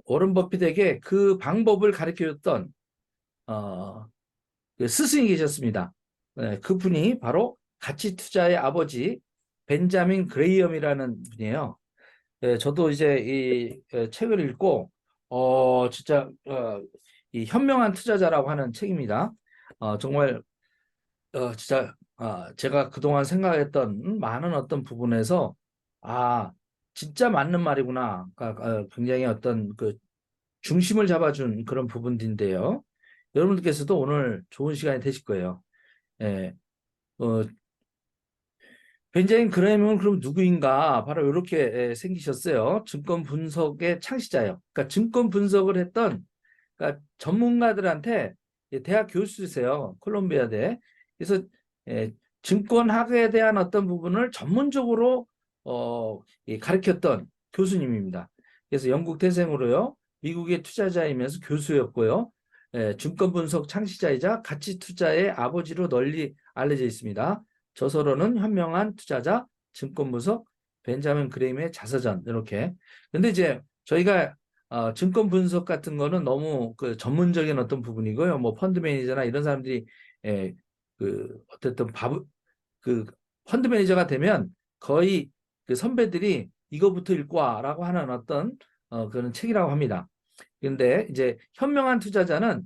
워런 버핏에게 그 방법을 가르쳐줬던 그 스승이 계셨습니다. 네, 그분이 바로 가치 투자의 아버지 벤자민 그레이엄이라는 분이에요. 네, 저도 이제 이 책을 읽고 진짜 이 현명한 투자자라고 하는 책입니다. 정말 진짜 제가 그동안 생각했던 많은 어떤 부분에서 아 진짜 맞는 말이구나. 굉장히 어떤 그 중심을 잡아준 그런 부분인데요. 여러분들께서도 오늘 좋은 시간이 되실 거예요. 예, 어, 벤자민 그레이엄은 그럼 누구인가? 바로 이렇게 생기셨어요. 증권 분석의 창시자예요. 그러니까 증권 분석을 했던 그러니까 전문가들한테 대학 교수세요. 콜롬비아대. 그래서 예, 증권학에 대한 어떤 부분을 전문적으로 가르쳤던 교수님입니다. 그래서 영국 태생으로요. 미국의 투자자이면서 교수였고요. 증권 분석 창시자이자 가치 투자의 아버지로 널리 알려져 있습니다. 저서로는 현명한 투자자, 증권 분석, 벤자민 그레임의 자서전 이렇게. 근데 이제 저희가 증권 분석 같은 거는 너무 그 전문적인 어떤 부분이고요. 뭐 펀드 매니저나 이런 사람들이 그 어쨌든 그 펀드 매니저가 되면 거의 그 선배들이 이거부터 읽고 와라고 하는 어떤 그런 책이라고 합니다. 근데 이제 현명한 투자자는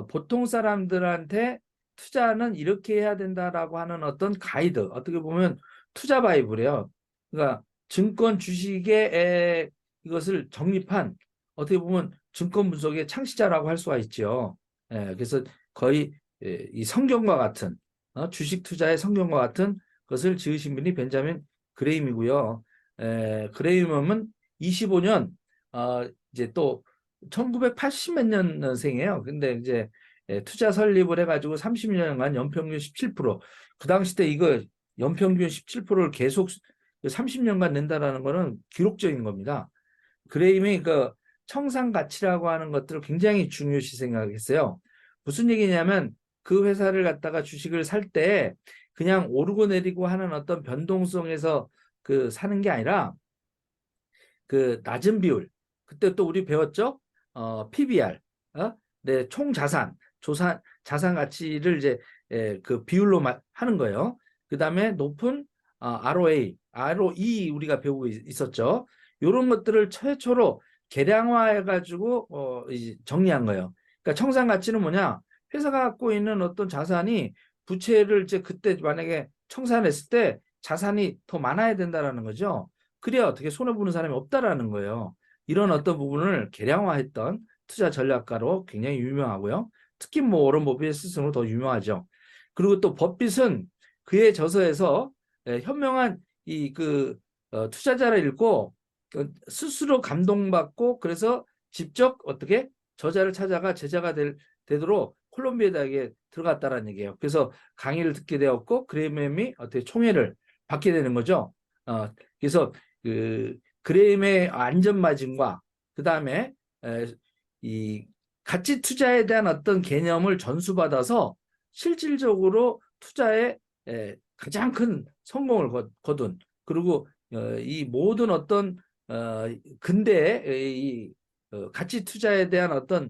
보통 사람들한테 투자는 이렇게 해야 된다라고 하는 어떤 가이드, 어떻게 보면 투자 바이블이에요. 그러니까 증권 주식의 이것을 정립한 어떻게 보면 증권 분석의 창시자라고 할 수가 있죠. 그래서 거의 이 성경과 같은 주식 투자의 성경과 같은 것을 지으신 분이 벤자민 그레임이고요. 그레임은 25년 이제 또 1980 몇 년생이에요. 근데 이제 투자 설립을 해가지고 30년간 연평균 17%. 그 당시 때 이거 연평균 17%를 계속 30년간 낸다라는 거는 기록적인 겁니다. 그레임이 그 청산 가치라고 하는 것들을 굉장히 중요시 생각했어요. 무슨 얘기냐면 그 회사를 갖다가 주식을 살 때 그냥 오르고 내리고 하는 어떤 변동성에서 그 사는 게 아니라 그 낮은 비율. 그때 또 우리 배웠죠? PBR. 네, 총 자산 가치를 이제 그 비율로 하는 거예요. 그다음에 높은 ROE 우리가 배우고 있었죠. 이런 것들을 최초로 계량화해 가지고 정리한 거예요. 그러니까 청산 가치는 뭐냐? 회사가 갖고 있는 어떤 자산이 부채를 이제 그때 만약에 청산했을 때 자산이 더 많아야 된다라는 거죠. 그래야 어떻게 손해보는 사람이 없다라는 거예요. 이런 어떤 부분을 계량화했던 투자 전략가로 굉장히 유명하고요. 특히 뭐 워런 버핏의 스승으로 더 유명하죠. 그리고 또 버핏은 그의 저서에서 현명한 이 투자자를 읽고 스스로 감동받고 그래서 직접 어떻게 저자를 찾아가 제자가 되도록 콜롬비아 대학에 들어갔다라는 얘기예요. 그래서 강의를 듣게 되었고 그레이엄이 어떻게 총애를 받게 되는 거죠. 그래서 그 그레임의 안전마진과 그 다음에 이 가치 투자에 대한 어떤 개념을 전수받아서 실질적으로 투자에 가장 큰 성공을 거둔 그리고 이 모든 어떤 근대의 이 가치 투자에 대한 어떤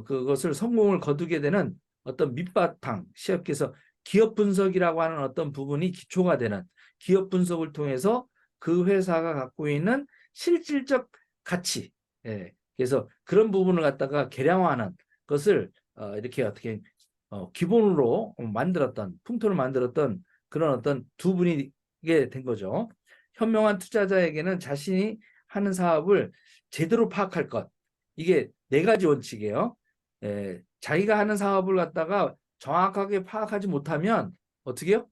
그것을 성공을 거두게 되는 어떤 밑바탕 시업께서 기업 분석이라고 하는 어떤 부분이 기초가 되는 기업 분석을 통해서 그 회사가 갖고 있는 실질적 가치, 그래서 그런 부분을 갖다가 계량화하는 것을 이렇게 어떻게 기본으로 만들었던 풍토를 만들었던 그런 어떤 두 분이 된 거죠. 현명한 투자자에게는 자신이 하는 사업을 제대로 파악할 것. 이게 네 가지 원칙이에요. 자기가 하는 사업을 갖다가 정확하게 파악하지 못하면 어떻게 해요?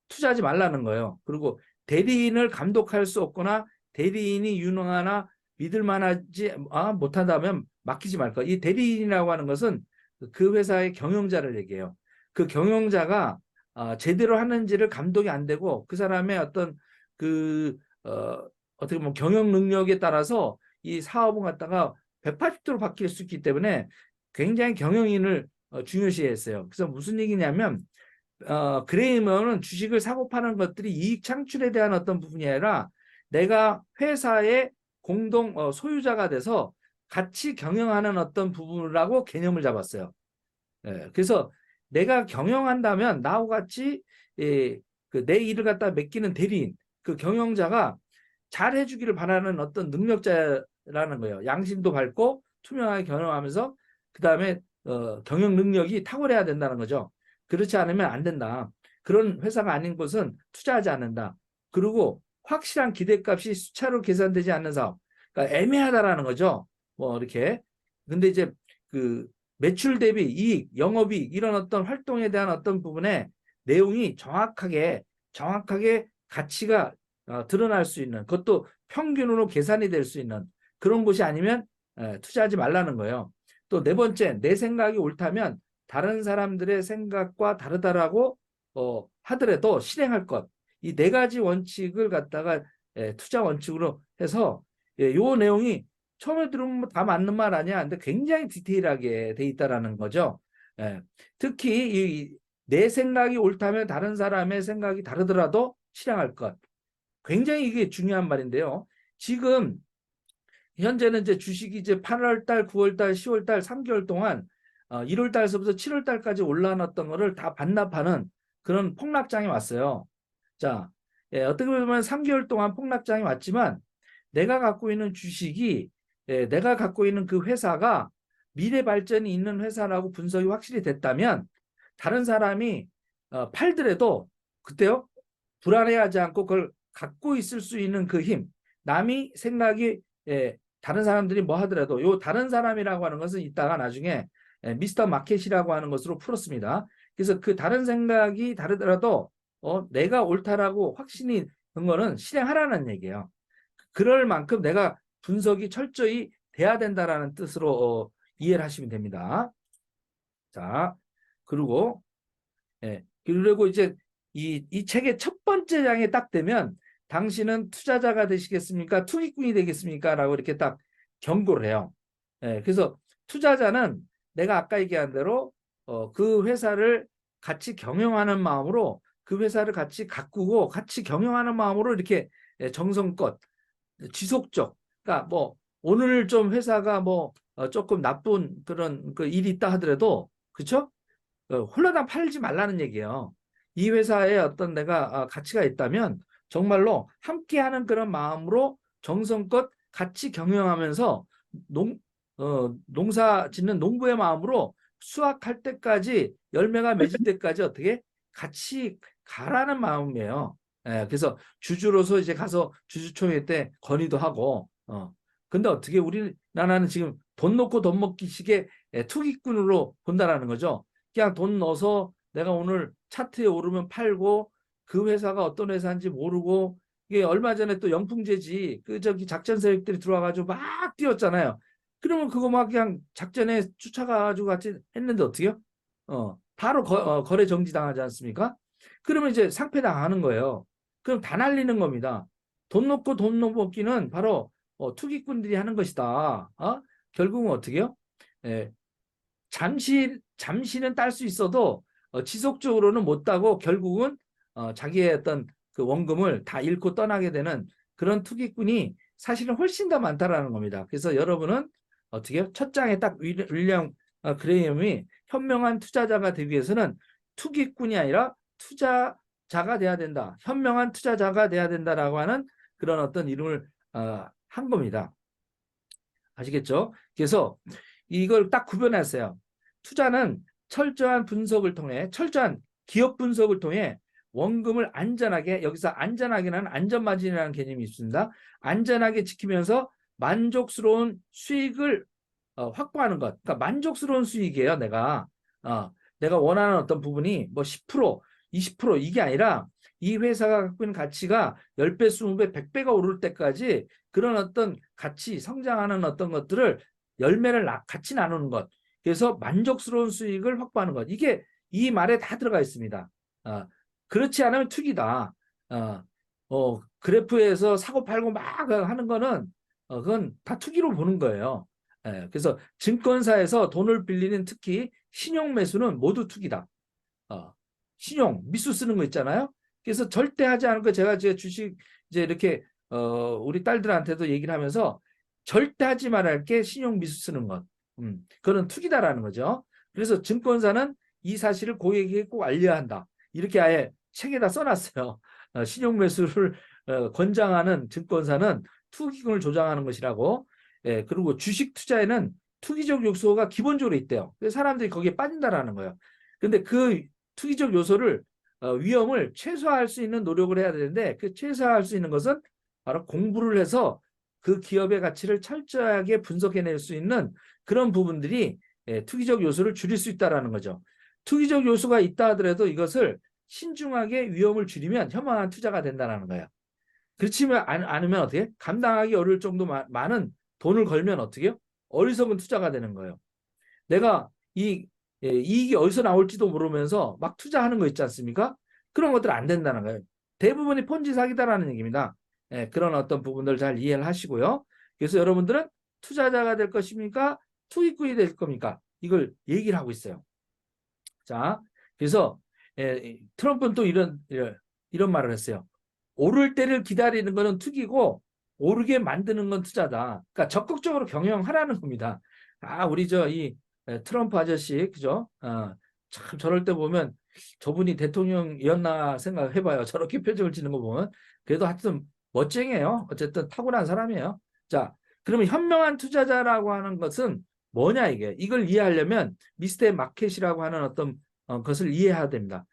투자하지 말라는 거예요. 그리고 대리인을 감독할 수 없거나 대리인이 유능하나 믿을 만하지 못한다면 맡기지 말 것. 이 대리인이라고 하는 것은 그 회사의 경영자를 얘기해요. 그 경영자가 제대로 하는지를 감독이 안 되고 그 사람의 어떤 그 어떻게 보면 경영 능력에 따라서 이 사업을 갖다가 180도로 바뀔 수 있기 때문에 굉장히 경영인을 중요시했어요. 그래서 무슨 얘기냐면 그레이먼은 주식을 사고 파는 것들이 이익 창출에 대한 어떤 부분이 아니라 내가 회사의 공동 소유자가 돼서 같이 경영하는 어떤 부분이라고 개념을 잡았어요. 예, 그래서 내가 경영한다면 나하고 같이 예, 그내 일을 갖다 맡기는 대리인, 그 경영자가 잘 해주기를 바라는 어떤 능력자라는 거예요. 양심도 밝고 투명하게 경영하면서 그 다음에 경영 능력이 탁월해야 된다는 거죠. 그렇지 않으면 안 된다. 그런 회사가 아닌 곳은 투자하지 않는다. 그리고 확실한 기대값이 수차로 계산되지 않는 사업. 그러니까 애매하다라는 거죠. 뭐 이렇게. 근데 이제 그 매출 대비 이익, 영업이익 이런 어떤 활동에 대한 어떤 부분에 내용이 정확하게 가치가 드러날 수 있는, 그것도 평균으로 계산이 될 수 있는 그런 곳이 아니면 투자하지 말라는 거예요. 또 네 번째, 내 생각이 옳다면 다른 사람들의 생각과 다르다라고 하더라도 실행할 것. 이 네 가지 원칙을 갖다가 투자 원칙으로 해서 요 내용이 처음에 들으면 다 맞는 말 아니야. 근데 굉장히 디테일하게 돼 있다라는 거죠. 특히 내 생각이 옳다면 다른 사람의 생각이 다르더라도 실행할 것. 굉장히 이게 중요한 말인데요. 지금 현재는 이제 주식이 이제 8월 달, 9월 달, 10월 달 3개월 동안 1월 달서부터 7월 달까지 올라놨던 거를 다 반납하는 그런 폭락장이 왔어요. 자, 어떻게 보면 3개월 동안 폭락장이 왔지만 내가 갖고 있는 주식이 내가 갖고 있는 그 회사가 미래 발전이 있는 회사라고 분석이 확실히 됐다면 다른 사람이 팔더라도 그때요 불안해하지 않고 그걸 갖고 있을 수 있는 그 힘, 남이 생각이 다른 사람들이 뭐 하더라도 요 다른 사람이라고 하는 것은 이따가 나중에 미스터 마켓이라고 하는 것으로 풀었습니다. 그래서 그 다른 생각이 다르더라도 내가 옳다라고 확신이 든 거는 실행하라는 얘기예요. 그럴 만큼 내가 분석이 철저히 돼야 된다라는 뜻으로 이해를 하시면 됩니다. 자, 그리고 그리고 이제 이 책의 첫 번째 장에 딱 되면 당신은 투자자가 되시겠습니까? 투기꾼이 되겠습니까? 라고 이렇게 딱 경고를 해요. 그래서 투자자는 내가 아까 얘기한 대로 그 회사를 같이 경영하는 마음으로 그 회사를 같이 가꾸고 같이 경영하는 마음으로 이렇게 정성껏 지속적. 그러니까 뭐 오늘 좀 회사가 뭐 조금 나쁜 그런 그 일이 있다 하더라도 그렇죠? 홀라당 팔지 말라는 얘기예요. 이 회사에 어떤 내가 가치가 있다면 정말로 함께하는 그런 마음으로 정성껏 같이 경영하면서 농사 짓는 농부의 마음으로 수확할 때까지 열매가 맺을 때까지 어떻게 같이 가라는 마음이에요. 그래서 주주로서 이제 가서 주주총회 때 건의도 하고 근데 어떻게 우리나라는 지금 돈 놓고 돈 먹기식의 투기꾼으로 본다라는 거죠. 그냥 돈 넣어서 내가 오늘 차트에 오르면 팔고 그 회사가 어떤 회사인지 모르고 이게 얼마 전에 또 영풍제지 그 저기 작전 세력들이 들어와가지고 막 뛰었잖아요. 그러면 그거 막 그냥 작전에 쫓아가가지고 같이 했는데 어떻게요? 바로 거래 정지 당하지 않습니까? 그러면 이제 상패 당하는 거예요. 그럼 다 날리는 겁니다. 돈 놓고 돈 먹기는 바로 투기꾼들이 하는 것이다. 결국은 어떻게요? 예, 잠시는 딸 수 있어도 지속적으로는 못 따고 결국은 자기의 어떤 그 원금을 다 잃고 떠나게 되는 그런 투기꾼이 사실은 훨씬 더 많다라는 겁니다. 그래서 여러분은 어떻게 첫 장에 딱 윌리엄 그레이엄이 현명한 투자자가 되기 위해서는 투기꾼이 아니라 투자자가 돼야 된다. 현명한 투자자가 돼야 된다라고 하는 그런 어떤 이름을 한 겁니다. 아시겠죠? 그래서 이걸 딱 구별했어요. 투자는 철저한 분석을 통해 철저한 기업 분석을 통해 원금을 안전하게 여기서 안전하게는 안전마진이라는 개념이 있습니다. 안전하게 지키면서 만족스러운 수익을 확보하는 것. 그러니까 만족스러운 수익이에요. 내가 원하는 어떤 부분이 뭐 10%, 20% 이게 아니라 이 회사가 갖고 있는 가치가 10배, 20배, 100배가 오를 때까지 그런 어떤 같이 성장하는 어떤 것들을 열매를 같이 나누는 것. 그래서 만족스러운 수익을 확보하는 것. 이게 이 말에 다 들어가 있습니다. 그렇지 않으면 투기다. 그래프에서 사고 팔고 막 하는 거는 그건 다 투기로 보는 거예요. 그래서 증권사에서 돈을 빌리는 특히 신용 매수는 모두 투기다. 신용, 미수 쓰는 거 있잖아요. 그래서 절대 하지 않을 거 제가 주식 이제 이렇게 우리 딸들한테도 얘기를 하면서 절대 하지 말아야 할 게 신용 미수 쓰는 것. 그건 투기다라는 거죠. 그래서 증권사는 이 사실을 고객에게 꼭 알려야 한다. 이렇게 아예 책에다 써놨어요. 신용 매수를 권장하는 증권사는 투기금을 조장하는 것이라고. 예, 그리고 주식 투자에는 투기적 요소가 기본적으로 있대요. 그래서 사람들이 거기에 빠진다라는 거예요. 근데 그 투기적 요소를 위험을 최소화할 수 있는 노력을 해야 되는데 그 최소화할 수 있는 것은 바로 공부를 해서 그 기업의 가치를 철저하게 분석해낼 수 있는 그런 부분들이 투기적 요소를 줄일 수 있다는 거죠. 투기적 요소가 있다 하더라도 이것을 신중하게 위험을 줄이면 현명한 투자가 된다는 거예요. 그렇지만 않으면 어떻게? 감당하기 어려울 정도 많은 돈을 걸면 어떻게 해요? 어리석은 투자가 되는 거예요. 내가 이익이 어디서 나올지도 모르면서 막 투자하는 거 있지 않습니까? 그런 것들 안 된다는 거예요. 대부분이 폰지 사기다라는 얘기입니다. 그런 어떤 부분들 잘 이해를 하시고요. 그래서 여러분들은 투자자가 될 것입니까? 투기꾼이 될 겁니까? 이걸 얘기를 하고 있어요. 자, 그래서 트럼프는 또 이런 말을 했어요. 오를 때를 기다리는 것은 투기고 오르게 만드는 건 투자다. 그러니까 적극적으로 경영하라는 겁니다. 우리 이 트럼프 아저씨, 그죠? 참 저럴 때 보면 저분이 대통령이었나 생각해봐요. 저렇게 표정을 짓는 거 보면. 그래도 하여튼 멋쟁이에요. 어쨌든 타고난 사람이에요. 자, 그러면 현명한 투자자라고 하는 것은 뭐냐 이게. 이걸 이해하려면 미스터 마켓이라고 하는 어떤 것을 이해해야 됩니다.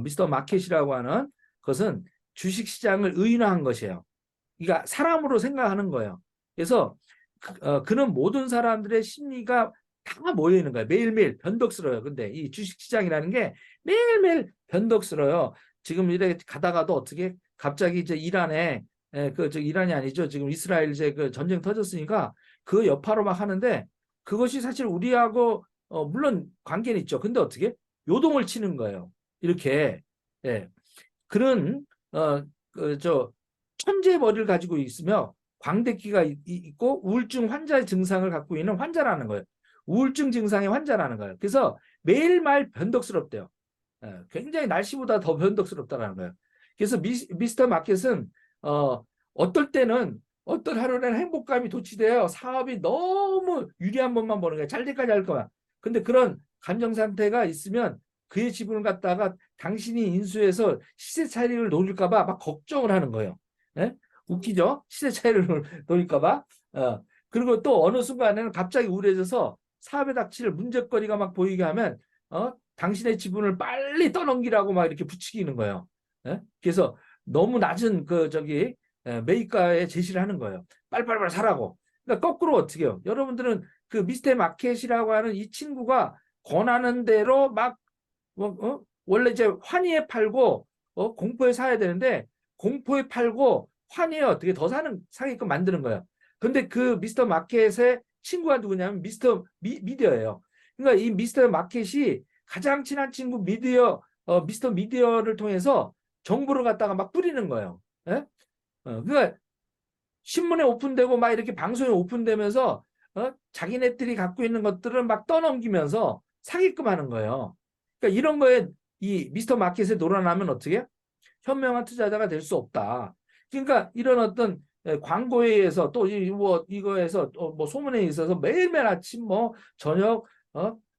미스터 마켓이라고 하는 것은 주식시장을 의인화한 것이에요. 그러니까 사람으로 생각하는 거예요. 그래서 그는 모든 사람들의 심리가 다 모여 있는 거예요. 매일매일 변덕스러워요. 근데 이 주식시장이라는 게 매일매일 변덕스러워요. 지금 이렇게 가다가도 어떻게 갑자기 이제 이란에 이란이 아니죠. 지금 이스라엘 이제 그 전쟁 터졌으니까 그 여파로 막 하는데 그것이 사실 우리하고 물론 관계는 있죠. 근데 어떻게 요동을 치는 거예요. 이렇게 그런 천재 머리를 가지고 있으며 광대기가 있고 우울증 환자의 증상을 갖고 있는 환자라는 거예요. 우울증 증상의 환자라는 거예요. 그래서 매일매일 변덕스럽대요. 굉장히 날씨보다 더 변덕스럽다는 거예요. 그래서 미스터 마켓은 어떨 때는 어떤 하루는 행복감이 도취돼요. 사업이 너무 유리한 것만 보는 거예요. 잘 때까지 할 거야. 근데 그런 감정 상태가 있으면 그의 지분을 갖다가 당신이 인수해서 시세 차익을 노릴까 봐 막 걱정을 하는 거예요. 예? 웃기죠? 시세 차익을 노릴까 봐. 그리고 또 어느 순간에는 갑자기 우울해져서 사업에 닥칠 문제거리가 막 보이게 하면 당신의 지분을 빨리 떠넘기라고 막 이렇게 부추기는 거예요. 예? 그래서 너무 낮은 매입가에 제시를 하는 거예요. 빨리빨리 사라고. 그러니까 거꾸로 어떻게 해요? 여러분들은 그 미스터 마켓이라고 하는 이 친구가 권하는 대로 막 원래 이제 환희에 팔고 공포에 사야 되는데 공포에 팔고 환희에 어떻게 더 사게끔 만드는 거예요. 근데 그 미스터 마켓의 친구가 누구냐면 미스터 미디어예요. 그러니까 이 미스터 마켓이 가장 친한 친구 미스터 미디어를 통해서 정보를 갖다가 막 뿌리는 거예요. 예? 그러니까 신문에 오픈되고 막 이렇게 방송에 오픈되면서 자기네들이 갖고 있는 것들을 막 떠넘기면서 사기끔 하는 거예요. 그러니까 이런 거에 이 미스터 마켓에 놀아나면 어떻게 현명한 투자자가 될 수 없다. 그러니까 이런 어떤 광고에 의해서 또 이거에서 뭐 소문에 있어서 매일매일 아침 뭐 저녁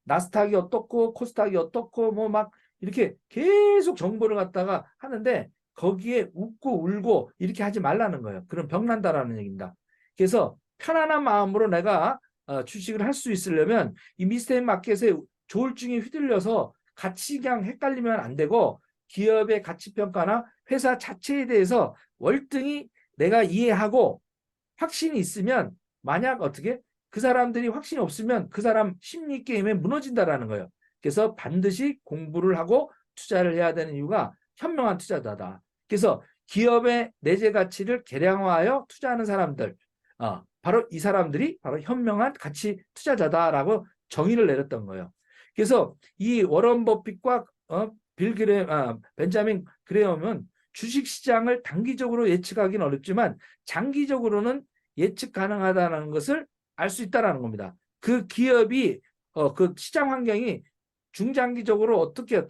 나스닥이 어떻고 코스닥이 어떻고 뭐 막 이렇게 계속 정보를 갖다가 하는데 거기에 웃고 울고 이렇게 하지 말라는 거예요. 그럼 병난다라는 얘기입니다. 그래서 편안한 마음으로 내가 주식을 할 수 있으려면 이 미스터 마켓의 조울증에 휘둘려서 같이 그냥 헷갈리면 안 되고 기업의 가치평가나 회사 자체에 대해서 월등히 내가 이해하고 확신이 있으면 만약 어떻게 그 사람들이 확신이 없으면 그 사람 심리 게임에 무너진다라는 거예요. 그래서 반드시 공부를 하고 투자를 해야 되는 이유가 현명한 투자자다. 그래서 기업의 내재 가치를 개량화하여 투자하는 사람들, 바로 이 사람들이 바로 현명한 가치 투자자다라고 정의를 내렸던 거예요. 그래서 이 워런 버핏과 벤자민 그레엄은 주식시장을 단기적으로 예측하기는 어렵지만 장기적으로는 예측 가능하다는 것을 알 수 있다는 겁니다. 그 기업이 그 시장 환경이 중장기적으로 어떻게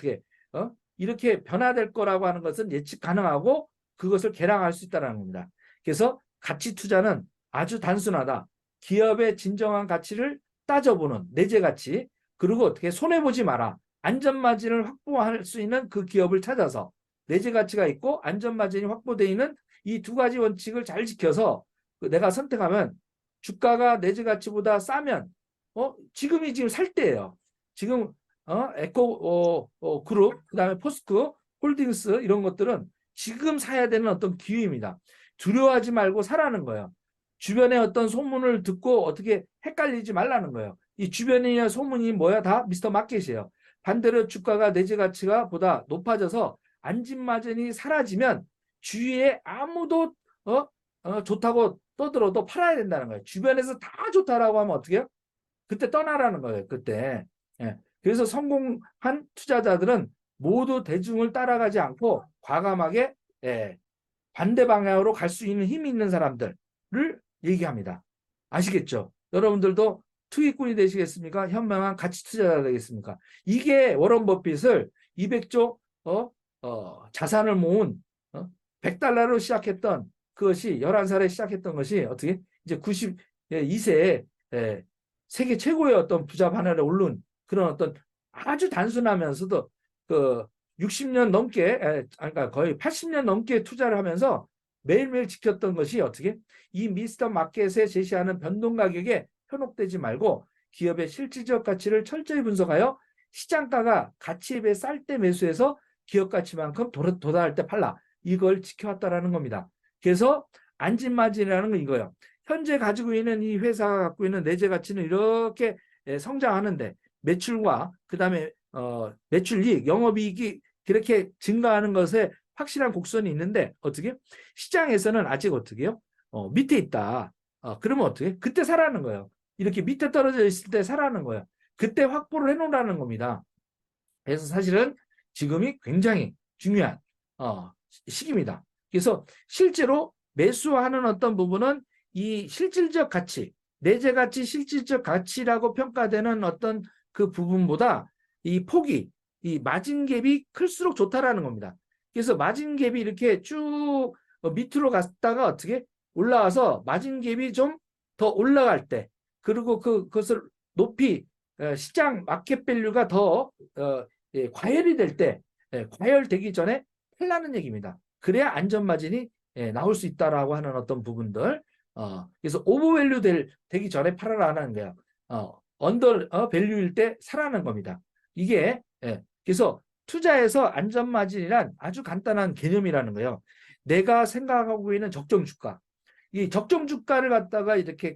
이렇게 변화될 거라고 하는 것은 예측 가능하고 그것을 개량할 수 있다는 겁니다. 그래서 가치 투자는 아주 단순하다. 기업의 진정한 가치를 따져보는 내재 가치, 그리고 어떻게 손해보지 마라. 안전마진을 확보할 수 있는 그 기업을 찾아서 내재 가치가 있고 안전마진이 확보되어 있는 이 두 가지 원칙을 잘 지켜서 내가 선택하면 주가가 내재 가치보다 싸면 지금이 지금 살 때예요. 지금 에코 그룹, 그다음에 포스코 홀딩스 이런 것들은 지금 사야 되는 어떤 기회입니다. 두려워하지 말고 사라는 거예요. 주변에 어떤 소문을 듣고 어떻게 헷갈리지 말라는 거예요. 이 주변이나 소문이 뭐야? 다 미스터 마켓이에요. 반대로 주가가 내재 가치가 보다 높아져서 안진마진이 사라지면 주위에 아무도 좋다고 떠들어도 팔아야 된다는 거예요. 주변에서 다 좋다라고 하면 어떻게 해요? 그때 떠나라는 거예요. 그때. 예. 그래서 성공한 투자자들은 모두 대중을 따라가지 않고 과감하게 반대 방향으로 갈 수 있는 힘이 있는 사람들을 얘기합니다. 아시겠죠? 여러분들도 투기꾼이 되시겠습니까? 현명한 가치 투자자 되겠습니까? 이게 워런 버핏을 200조 자산을 모은 100달러로 시작했던 그것이 11살에 시작했던 것이 어떻게 이제 92세에 세계 최고의 어떤 부자 반열에 오른 그런 어떤 아주 단순하면서도 그 60년 넘게 그러니까 거의 80년 넘게 투자를 하면서 매일매일 지켰던 것이 어떻게 이 미스터 마켓에 제시하는 변동 가격에 현혹되지 말고 기업의 실질적 가치를 철저히 분석하여 시장가가 가치에 비해 쌀 때 매수해서 기업 가치만큼 도달할 때 팔라. 이걸 지켜왔다라는 겁니다. 그래서 안진마진이라는 건 이거예요. 현재 가지고 있는 이 회사가 갖고 있는 내재 가치는 이렇게 성장하는데 매출과 그다음에 매출이익, 영업이익이 그렇게 증가하는 것에 확실한 곡선이 있는데 어떻게 시장에서는 아직 어떻게 해요? 밑에 있다. 그러면 어떻게? 그때 사라는 거예요. 이렇게 밑에 떨어져 있을 때 사라는 거예요. 그때 확보를 해놓으라는 겁니다. 그래서 사실은 지금이 굉장히 중요한 시기입니다. 그래서 실제로 매수하는 어떤 부분은 이 실질적 가치, 내재 가치, 실질적 가치라고 평가되는 어떤 그 부분보다 이 폭이, 이 마진 갭이 클수록 좋다라는 겁니다. 그래서 마진 갭이 이렇게 쭉 밑으로 갔다가 어떻게 올라와서 마진 갭이 좀 더 올라갈 때, 그리고 그것을 높이 시장 마켓 밸류가 더 과열이 될 때, 과열되기 전에 팔라는 얘기입니다. 그래야 안전마진이 나올 수 있다라고 하는 어떤 부분들. 그래서 오버밸류 되기 전에 팔아라는 거예요. 언더 밸류일 때 사라는 겁니다. 이게 그래서 투자에서 안전마진이란 아주 간단한 개념이라는 거예요. 내가 생각하고 있는 적정 주가, 이 적정 주가를 갖다가 이렇게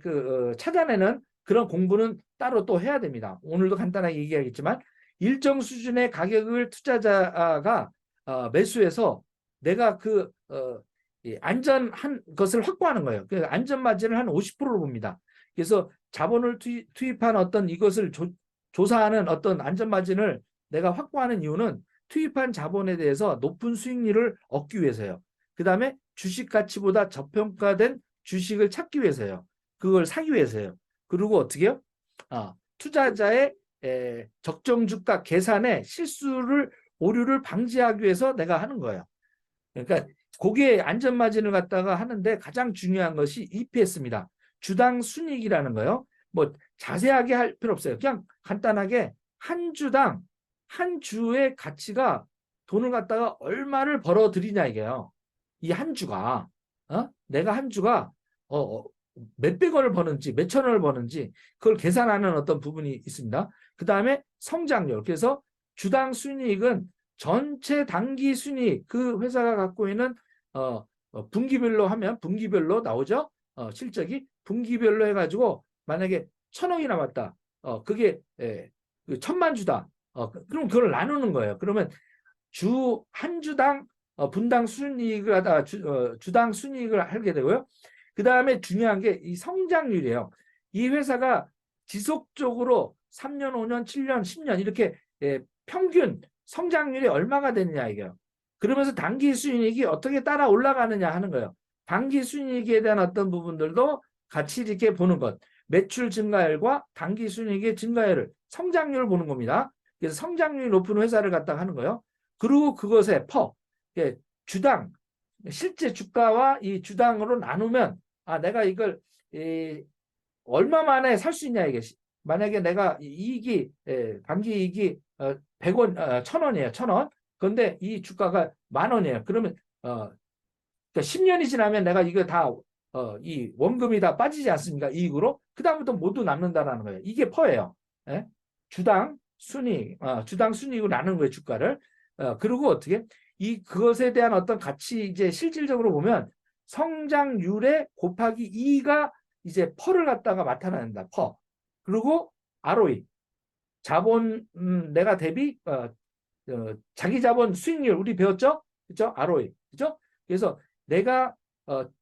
찾아내는 그런 공부는 따로 또 해야 됩니다. 오늘도 간단하게 얘기하겠지만 일정 수준의 가격을 투자자가 매수해서 내가 안전한 것을 확보하는 거예요. 그래서 안전 마진을 한 50%로 봅니다. 그래서 자본을 투입한 어떤 이것을 조사하는 어떤 안전 마진을 내가 확보하는 이유는 투입한 자본에 대해서 높은 수익률을 얻기 위해서요. 그 다음에 주식 가치보다 저평가된 주식을 찾기 위해서요. 그걸 사기 위해서요. 그리고 어떻게 해요? 투자자의 적정 주가 계산에 오류를 방지하기 위해서 내가 하는 거예요. 그러니까 고객의 안전마진을 갖다가 하는데 가장 중요한 것이 EPS입니다. 주당 순이익이라는 거요. 뭐 자세하게 할 필요 없어요. 그냥 간단하게 한 주당 한 주의 가치가 돈을 갖다가 얼마를 벌어들이냐 이게요. 이 한 주가 내가 한 주가 몇백 원을 버는지 몇천 원을 버는지 그걸 계산하는 어떤 부분이 있습니다. 그 다음에 성장률. 그래서 주당 순이익은 전체 단기 순이익, 그 회사가 갖고 있는 분기별로 하면 분기별로 나오죠. 실적이 분기별로 해가지고 만약에 1,000억이 남았다. 그게 1,000만 주다. 그럼 그걸 나누는 거예요. 그러면 한 주당 분당 순이익을 하다가 주당 순이익을 하게 되고요. 그 다음에 중요한 게 이 성장률이에요. 이 회사가 지속적으로 3년, 5년, 7년, 10년 이렇게 평균 성장률이 얼마가 되느냐 이게요. 그러면서 단기 순이익이 어떻게 따라 올라가느냐 하는 거예요. 단기 순이익에 대한 어떤 부분들도 같이 이렇게 보는 것. 매출 증가율과 단기 순이익의 증가율을 성장률을 보는 겁니다. 그래서 성장률이 높은 회사를 갖다가 하는 거예요. 그리고 그것에 주당, 실제 주가와 이 주당으로 나누면 내가 이걸 얼마 만에 살 수 있냐 이게. 만약에 내가 이익이 단기 이익이 100원, 1000원이에요. 1000원. 그런데 이 주가가 10,000원이에요. 그러면 그러니까 10년이 지나면 내가 이거 다 이 원금이 다 빠지지 않습니까? 이익으로. 그다음부터 모두 남는다라는 거예요. 이게 퍼예요. 예? 주당 주당 순이익으로 나누는 거예요, 주가를. 그리고 어떻게 그것에 대한 어떤 가치 이제 실질적으로 보면 성장률에 곱하기 2가 이제 퍼를 갖다가 나타낸다. 퍼. 그리고 ROE. 자본 내가 대비 자기 자본 수익률 우리 배웠죠? 그죠? ROE. 그죠? 그래서 내가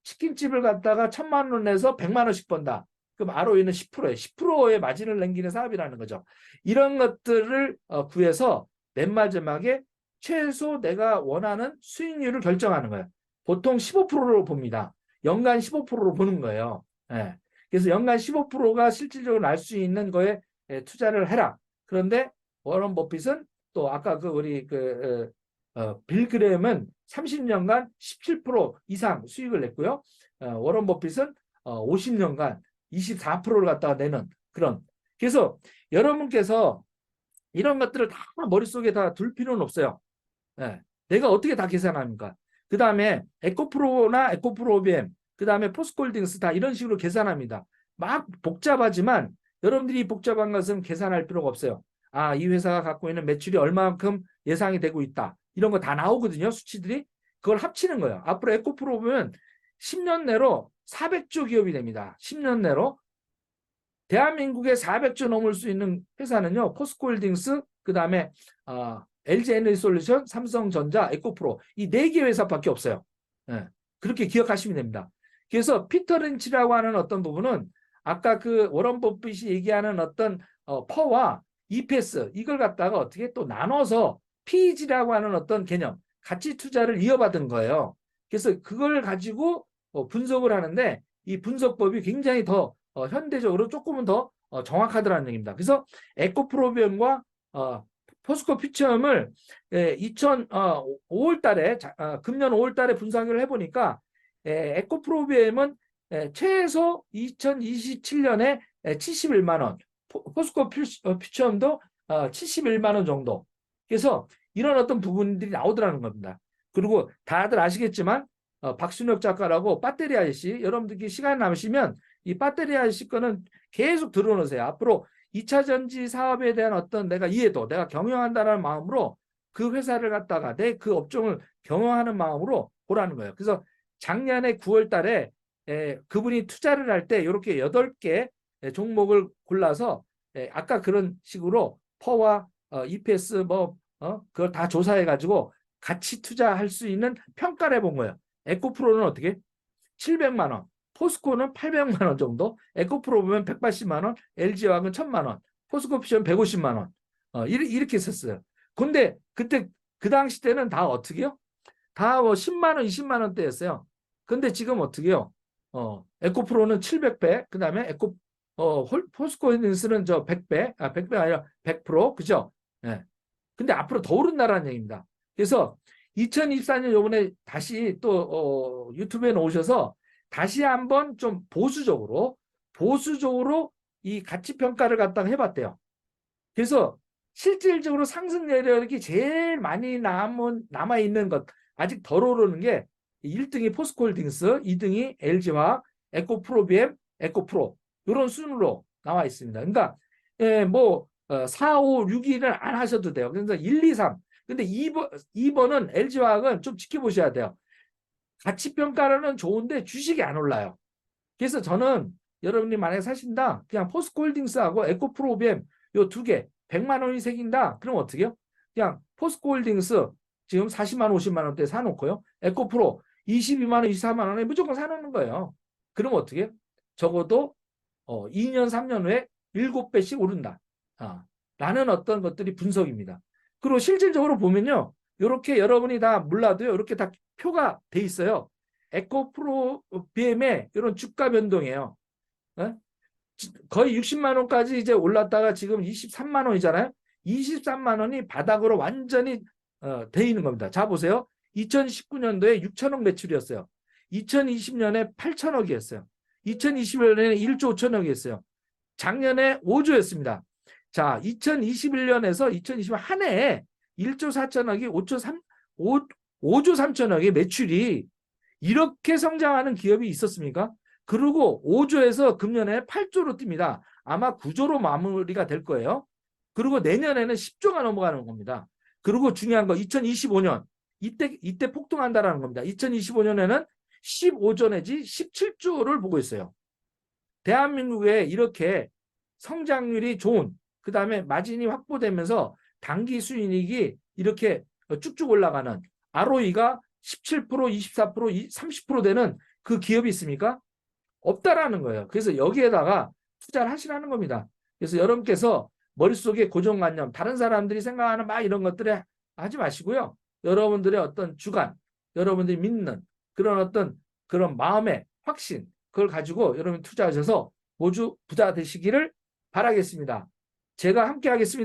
치킨집을 갖다가 1,000만 원 내서 100만 원씩 번다. 그럼 ROE는 10%예요. 10%의 마진을 남기는 사업이라는 거죠. 이런 것들을 구해서 맨 마지막에 최소 내가 원하는 수익률을 결정하는 거예요. 보통 15%로 봅니다. 연간 15%로 보는 거예요. 예. 그래서 연간 15%가 실질적으로 날 수 있는 거에 투자를 해라. 그런데 워런 버핏은 또 아까 우리 빌 그레임은 30년간 17% 이상 수익을 냈고요. 워런 버핏은 50년간 24%를 갖다가 내는 그런. 그래서 여러분께서 이런 것들을 다 머릿속에 다 둘 필요는 없어요. 네. 내가 어떻게 다 계산합니까? 그 다음에 에코프로나 에코프로비엠, 그 다음에 포스코홀딩스 다 이런 식으로 계산합니다. 막 복잡하지만 여러분들이 복잡한 것은 계산할 필요가 없어요. 이 회사가 갖고 있는 매출이 얼마만큼 예상이 되고 있다. 이런 거 다 나오거든요. 수치들이. 그걸 합치는 거예요. 앞으로 에코프로 보면 10년 내로 400조 기업이 됩니다. 10년 내로. 대한민국에 400조 넘을 수 있는 회사는요. 포스코홀딩스, 그 다음에 LG에너지솔루션, 삼성전자, 에코프로 이 4개 회사밖에 없어요. 네. 그렇게 기억하시면 됩니다. 그래서 피터 린치라고 하는 어떤 부분은 아까 워런 버핏이 얘기하는 어떤 퍼와 EPS 이걸 갖다가 어떻게 또 나눠서 PEG라고 하는 어떤 개념, 가치 투자를 이어받은 거예요. 그래서 그걸 가지고 분석을 하는데 이 분석법이 굉장히 더 현대적으로 조금은 더 정확하더라는 얘기입니다. 그래서 에코프로비움과 포스코 퓨처엠을 5월 달에 금년 5월 달에 분석을 해보니까 에코프로비움은 최소 2027년에 71만 원, 포스코 퓨처엠도 71만 원 정도. 그래서 이런 어떤 부분들이 나오더라는 겁니다. 그리고 다들 아시겠지만 박순혁 작가라고 배터리 아저씨, 여러분들이 시간 남으시면 이 배터리 아저씨 거는 계속 들어놓으세요. 앞으로 2차 전지 사업에 대한 어떤 내가 이해도, 내가 경영한다는 마음으로 그 회사를 갖다가 그 업종을 경영하는 마음으로 보라는 거예요. 그래서 작년에 9월 달에 그분이 투자를 할 때 이렇게 8개 종목을 골라서 아까 그런 식으로 퍼와 EPS 그걸 다 조사해가지고 같이 투자할 수 있는 평가를 해본 거예요. 에코프로는 어떻게? 700만 원. 포스코는 800만 원 정도, 에코프로 보면 180만 원, LG화학은 1000만 원, 포스코퓨처는 150만 원. 이렇게 썼어요. 근데 그때 그 당시 때는 다 어떻게요? 다 10만 원, 20만 원대였어요. 근데 지금 어떻게요? 에코프로는 700배, 그다음에 포스코홀딩스는 100배, 100배 아니라 100%, 그죠? 예. 근데 앞으로 더 오른다라는 얘기입니다. 그래서 2024년 요번에 다시 또 유튜브에 나오셔서 다시 한번 좀 보수적으로 이 가치 평가를 갖다가 해봤대요. 그래서 실질적으로 상승 내력이 제일 많이 남아 있는 것, 아직 덜 오르는 게 1등이 포스코홀딩스, 2등이 LG화학, 에코프로비엠, 에코프로 이런 순으로 나와 있습니다. 그러니까 4, 5, 6위는 안 하셔도 돼요. 그래서 1, 2, 3. 근데 2번은 LG화학은 좀 지켜보셔야 돼요. 가치평가로는 좋은데 주식이 안 올라요. 그래서 저는 여러분이 만약에 사신다, 그냥 포스코홀딩스하고 에코프로비엠 요 2개 100만 원이 새긴다. 그럼 어떻게 해요? 그냥 포스코홀딩스 지금 40만 원, 50만 원대 사놓고요. 에코프로 22만 원, 24만 원에 무조건 사놓는 거예요. 그럼 어떻게 해요? 적어도 2년, 3년 후에 7배씩 오른다. 라는 어떤 것들이 분석입니다. 그리고 실질적으로 보면요. 이렇게 여러분이 다 몰라도요. 이렇게 다 표가 돼 있어요. 에코프로비엠의 이런 주가 변동이에요. 거의 60만 원까지 이제 올랐다가 지금 23만 원이잖아요. 23만 원이 바닥으로 완전히 돼 있는 겁니다. 자 보세요. 2019년도에 6천억 매출이었어요. 2020년에 8천억이었어요. 2021년에는 1조 5천억이었어요. 작년에 5조였습니다. 자, 2021년에서 2020년 한 해에 1조 4천억이 5조 3천억의 매출이 이렇게 성장하는 기업이 있었습니까? 그리고 5조에서 금년에 8조로 뜹니다. 아마 9조로 마무리가 될 거예요. 그리고 내년에는 10조가 넘어가는 겁니다. 그리고 중요한 거 2025년 이때 폭등한다라는 겁니다. 2025년에는 15조 내지 17조를 보고 있어요. 대한민국에 이렇게 성장률이 좋은, 그 다음에 마진이 확보되면서 당기 수익이 이렇게 쭉쭉 올라가는 ROE가 17%, 24%, 30% 되는 그 기업이 있습니까? 없다라는 거예요. 그래서 여기에다가 투자를 하시라는 겁니다. 그래서 여러분께서 머릿속에 고정관념, 다른 사람들이 생각하는 막 이런 것들에 하지 마시고요. 여러분들의 어떤 주관, 여러분들이 믿는 그런 어떤 그런 마음의 확신, 그걸 가지고 여러분 투자하셔서 모두 부자 되시기를 바라겠습니다. 제가 함께 하겠습니다.